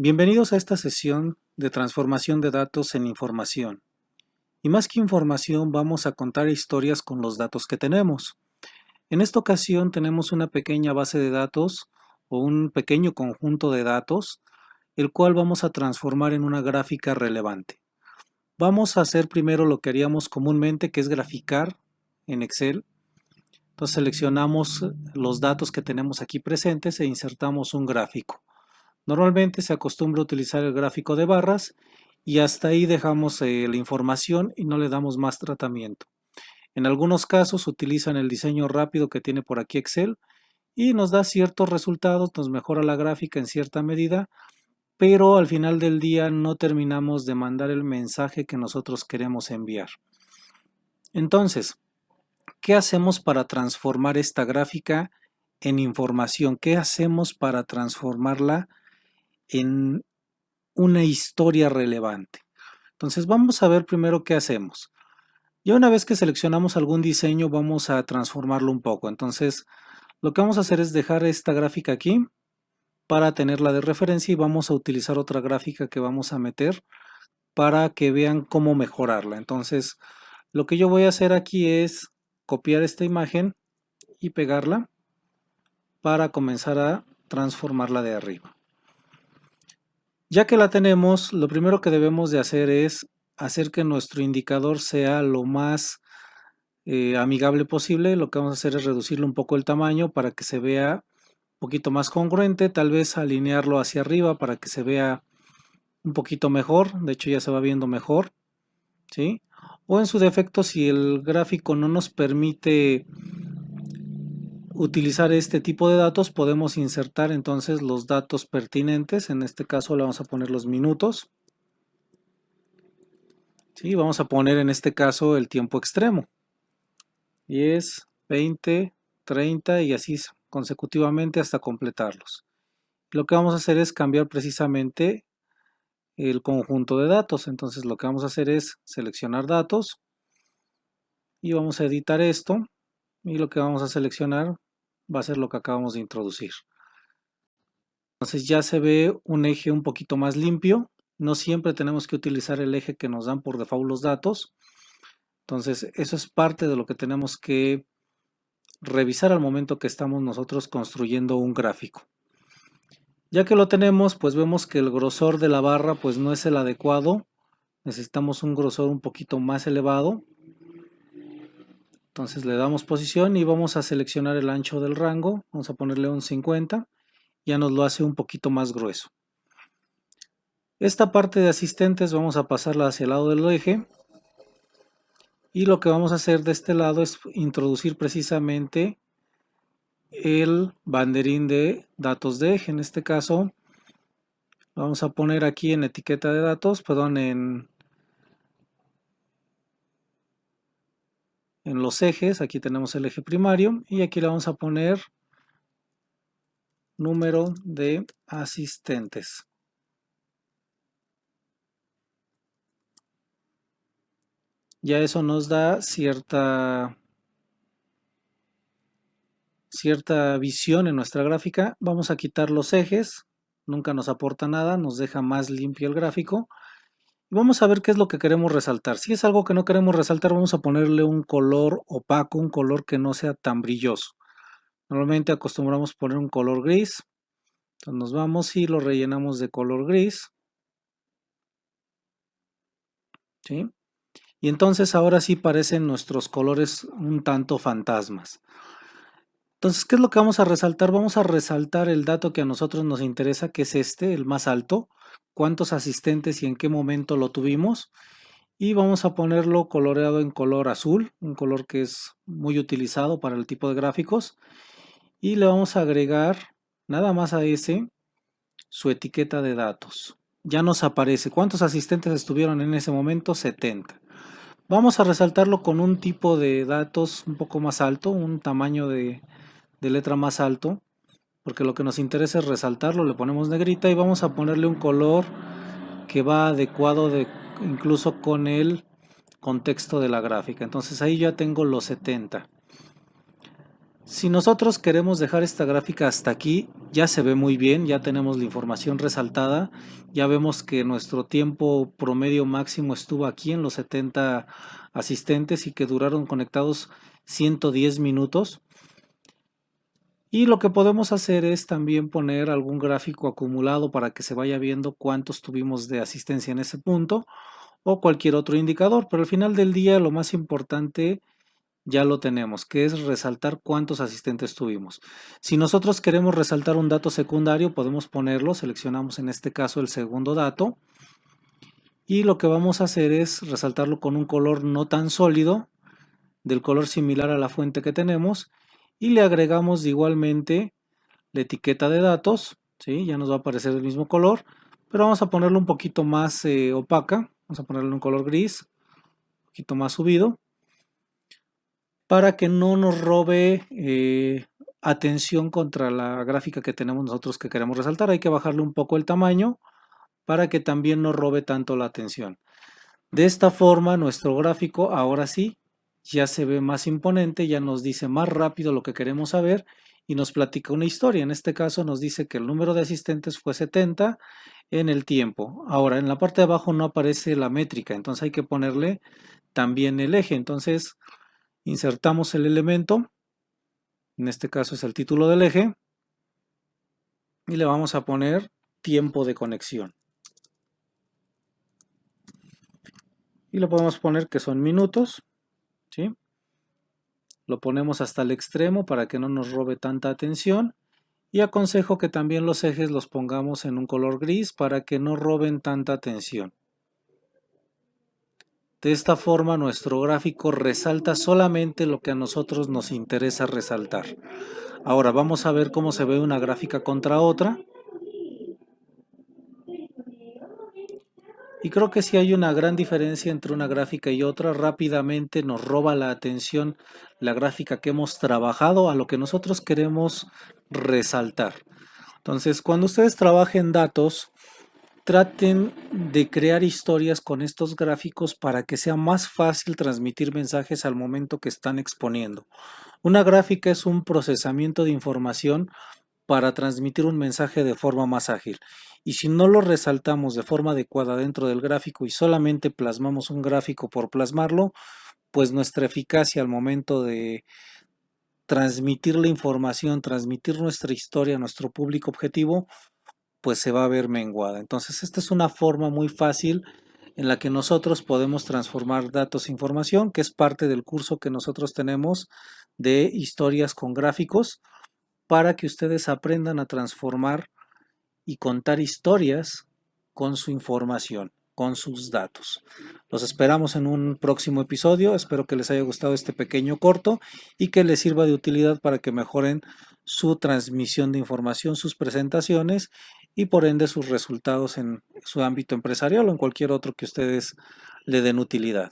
Bienvenidos a esta sesión de transformación de datos en información. Y más que información, vamos a contar historias con los datos que tenemos. En esta ocasión tenemos una pequeña base de datos o un pequeño conjunto de datos, el cual vamos a transformar en una gráfica relevante. Vamos a hacer primero lo que haríamos comúnmente, que es graficar en Excel. Entonces seleccionamos los datos que tenemos aquí presentes e insertamos un gráfico. Normalmente se acostumbra a utilizar el gráfico de barras y hasta ahí dejamos la información y no le damos más tratamiento. En algunos casos utilizan el diseño rápido que tiene por aquí Excel y nos da ciertos resultados, nos mejora la gráfica en cierta medida, pero al final del día no terminamos de mandar el mensaje que nosotros queremos enviar. Entonces, ¿qué hacemos para transformar esta gráfica en información? ¿Qué hacemos para transformarla en una historia relevante? Entonces vamos a ver primero qué hacemos. Ya una vez que seleccionamos algún diseño, vamos a transformarlo un poco. Entonces lo que vamos a hacer es dejar esta gráfica aquí para tenerla de referencia y vamos a utilizar otra gráfica que vamos a meter para que vean cómo mejorarla. Entonces lo que yo voy a hacer aquí es copiar esta imagen y pegarla para comenzar a transformarla de arriba. Ya que la tenemos, lo primero que debemos de hacer es hacer que nuestro indicador sea lo más amigable posible. Lo que vamos a hacer es reducirle un poco el tamaño para que se vea un poquito más congruente, tal vez alinearlo hacia arriba para que se vea un poquito mejor. De hecho ya se va viendo mejor, ¿sí? O en su defecto, si el gráfico no nos permite utilizar este tipo de datos, podemos insertar entonces los datos pertinentes. En este caso le vamos a poner los minutos. Sí, vamos a poner en este caso el tiempo extremo. 10, 20, 30 y así consecutivamente hasta completarlos. Lo que vamos a hacer es cambiar precisamente el conjunto de datos. Entonces lo que vamos a hacer es seleccionar datos y vamos a editar esto, y lo que vamos a seleccionar va a ser lo que acabamos de introducir. Entonces ya se ve un eje un poquito más limpio. No siempre tenemos que utilizar el eje que nos dan por default los datos. Entonces eso es parte de lo que tenemos que revisar al momento que estamos nosotros construyendo un gráfico. Ya que lo tenemos, pues vemos que el grosor de la barra pues no es el adecuado. Necesitamos un grosor un poquito más elevado. Entonces le damos posición y vamos a seleccionar el ancho del rango. Vamos a ponerle un 50. Ya nos lo hace un poquito más grueso. Esta parte de asistentes vamos a pasarla hacia el lado del eje. Y lo que vamos a hacer de este lado es introducir precisamente el banderín de datos de eje. En este caso vamos a poner aquí en etiqueta de datos, perdón, en los ejes. Aquí tenemos el eje primario y aquí le vamos a poner número de asistentes. Ya eso nos da cierta visión en nuestra gráfica. Vamos a quitar los ejes, nunca nos aporta nada, nos deja más limpio el gráfico. Vamos a ver qué es lo que queremos resaltar. Si es algo que no queremos resaltar, vamos a ponerle un color opaco, un color que no sea tan brilloso. Normalmente acostumbramos poner un color gris. Entonces nos vamos y lo rellenamos de color gris. ¿Sí? Y entonces ahora sí parecen nuestros colores un tanto fantasmas. Entonces, ¿qué es lo que vamos a resaltar? Vamos a resaltar el dato que a nosotros nos interesa, que es este, el más alto. Cuántos asistentes y en qué momento lo tuvimos. Y vamos a ponerlo coloreado en color azul, un color que es muy utilizado para el tipo de gráficos. Y le vamos a agregar nada más a ese su etiqueta de datos. Ya nos aparece cuántos asistentes estuvieron en ese momento, 70. Vamos a resaltarlo con un tipo de datos un poco más alto, un tamaño de letra más alto, porque lo que nos interesa es resaltarlo. Le ponemos negrita y vamos a ponerle un color que va adecuado incluso con el contexto de la gráfica. Entonces ahí ya tengo los 70. Si nosotros queremos dejar esta gráfica hasta aquí, ya se ve muy bien, ya tenemos la información resaltada, ya vemos que nuestro tiempo promedio máximo estuvo aquí en los 70 asistentes y que duraron conectados 110 minutos. Y lo que podemos hacer es también poner algún gráfico acumulado para que se vaya viendo cuántos tuvimos de asistencia en ese punto o cualquier otro indicador, pero al final del día lo más importante ya lo tenemos, que es resaltar cuántos asistentes tuvimos. Si nosotros queremos resaltar un dato secundario, podemos ponerlo, seleccionamos en este caso el segundo dato, y lo que vamos a hacer es resaltarlo con un color no tan sólido, del color similar a la fuente que tenemos, y le agregamos igualmente la etiqueta de datos, ¿sí? Ya nos va a aparecer el mismo color, pero vamos a ponerlo un poquito más opaca, vamos a ponerle un color gris, un poquito más subido, para que no nos robe atención contra la gráfica que tenemos nosotros que queremos resaltar. Hay que bajarle un poco el tamaño para que también no robe tanto la atención. De esta forma nuestro gráfico ahora sí ya se ve más imponente, ya nos dice más rápido lo que queremos saber y nos platica una historia. En este caso nos dice que el número de asistentes fue 70 en el tiempo. Ahora en la parte de abajo no aparece la métrica, entonces hay que ponerle también el eje. Entonces insertamos el elemento, en este caso es el título del eje, y le vamos a poner tiempo de conexión. Y le podemos poner que son minutos, ¿sí? Lo ponemos hasta el extremo para que no nos robe tanta atención. Y aconsejo que también los ejes los pongamos en un color gris para que no roben tanta atención. De esta forma nuestro gráfico resalta solamente lo que a nosotros nos interesa resaltar. Ahora vamos a ver cómo se ve una gráfica contra otra. Y creo que sí hay una gran diferencia entre una gráfica y otra. Rápidamente nos roba la atención la gráfica que hemos trabajado a lo que nosotros queremos resaltar. Entonces, cuando ustedes trabajen datos, traten de crear historias con estos gráficos para que sea más fácil transmitir mensajes al momento que están exponiendo. Una gráfica es un procesamiento de información para transmitir un mensaje de forma más ágil. Y si no lo resaltamos de forma adecuada dentro del gráfico y solamente plasmamos un gráfico por plasmarlo, pues nuestra eficacia al momento de transmitir la información, transmitir nuestra historia a nuestro público objetivo, pues se va a ver menguada. Entonces, esta es una forma muy fácil en la que nosotros podemos transformar datos e información, que es parte del curso que nosotros tenemos de historias con gráficos, para que ustedes aprendan a transformar y contar historias con su información, con sus datos. Los esperamos en un próximo episodio. Espero que les haya gustado este pequeño corto y que les sirva de utilidad para que mejoren su transmisión de información, sus presentaciones y por ende sus resultados en su ámbito empresarial o en cualquier otro que ustedes le den utilidad.